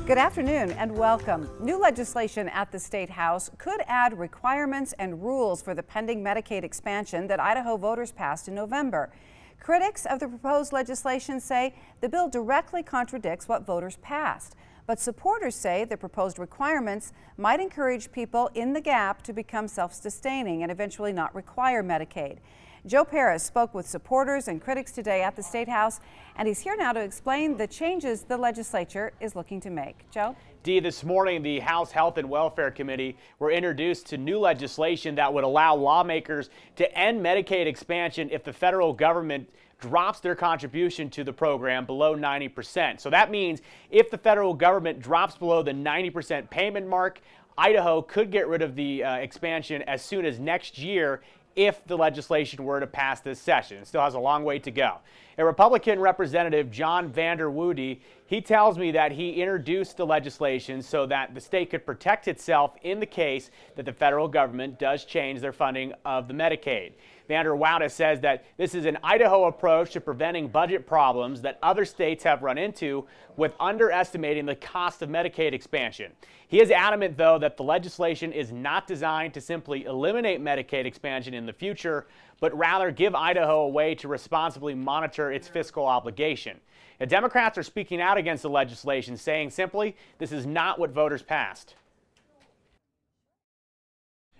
Good afternoon and welcome. New legislation at the State House could add requirements and rules for the pending Medicaid expansion that Idaho voters passed in November. Critics of the proposed legislation say the bill directly contradicts what voters passed. But supporters say the proposed requirements might encourage people in the gap to become self-sustaining and eventually not require Medicaid. Joe Paris spoke with supporters and critics today at the State House, and he's here now to explain the changes the legislature is looking to make. Joe? Dee, this morning the House Health and Welfare Committee were introduced to new legislation that would allow lawmakers to end Medicaid expansion if the federal government drops their contribution to the program below 90%. So that means if the federal government drops below the 90% payment mark, Idaho could get rid of the expansion as soon as next year if the legislation were to pass this session. It still has a long way to go. A Republican representative, John Vander Woody, he tells me that he introduced the legislation so that the state could protect itself in the case that the federal government does change their funding of the Medicaid. Vander Woody says that this is an Idaho approach to preventing budget problems that other states have run into with underestimating the cost of Medicaid expansion. He is adamant, though, that the legislation is not designed to simply eliminate Medicaid expansion in the future, but rather give Idaho a way to responsibly monitor its fiscal obligation. The Democrats are speaking out against the legislation, saying simply, this is not what voters passed.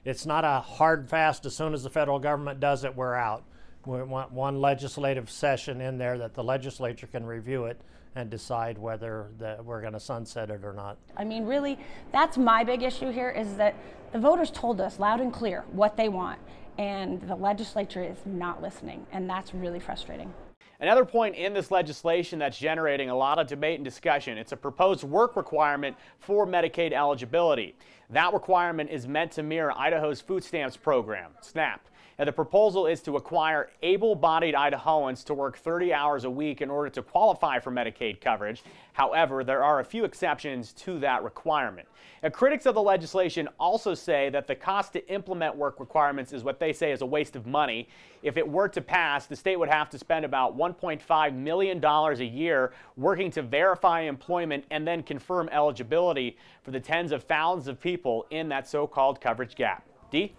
It's not a hard fast, as soon as the federal government does it, we're out. We want one legislative session in there that the legislature can review it and decide whether we're going to sunset it or not. I mean, really, that's my big issue here, is that the voters told us loud and clear what they want, and the legislature is not listening, and that's really frustrating. Another point in this legislation that's generating a lot of debate and discussion, it's a proposed work requirement for Medicaid eligibility. That requirement is meant to mirror Idaho's food stamps program, SNAP. Now, the proposal is to require able-bodied Idahoans to work 30 hours a week in order to qualify for Medicaid coverage. However, there are a few exceptions to that requirement. Now, critics of the legislation also say that the cost to implement work requirements is what they say is a waste of money. If it were to pass, the state would have to spend about $1.5 million a year working to verify employment and then confirm eligibility for the tens of thousands of people in that so-called coverage gap. Dee?